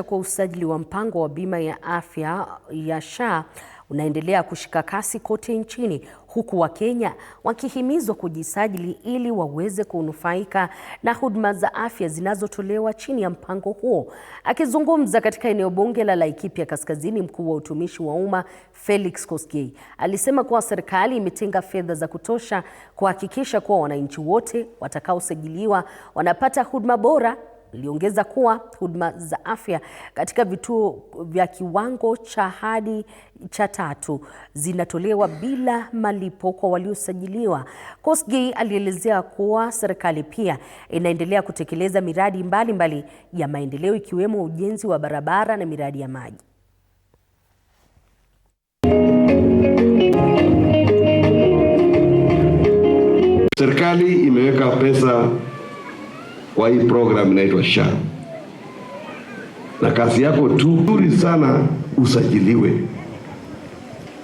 Kwa usajili wa mpango wa bima ya afya ya SHA unaendelea kushika kasi kote nchini, huku Wakenya wakihimizwa kujisajili ili waweze kunufaika na huduma za afya zinazotolewa chini ya mpango huo. Akizungumza katika eneo bunge la Laikipia Kaskazini, mkuu wa utumishi wa umma Felix Kosgei alisema kuwa serikali imetenga fedha za kutosha kuhakikisha kuwa wananchi wote watakaosajiliwa wanapata huduma bora. Aliongeza kuwa huduma za afya katika vituo vya kiwango cha hadi cha 3 zinatolewa bila malipo kwa waliosajiliwa. Kosgei alielezea kuwa serikali pia inaendelea kutekeleza miradi mbalimbali ya maendeleo ikiwemo ujenzi wa barabara na miradi ya maji. Serikali imeweka pesa kwa hii program inaitwa SHA. Na kazi yako tu nzuri sana usajiliwe.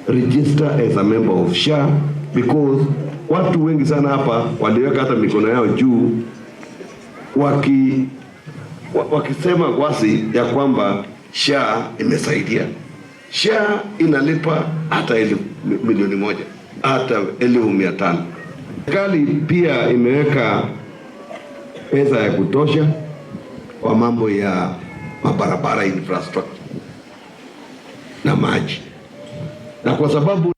Register as a member of SHA because watu wengi sana hapa waliweka hata mikono yao juu wakisema wasi ya kwamba SHA imesaidia. SHA inalipa hata 1,000,000 hata 1,500,000. Serikali pia imeweka pesa ya kutosha kwa mambo ya mabarabara, infrastructure na maji. Na kwa sababu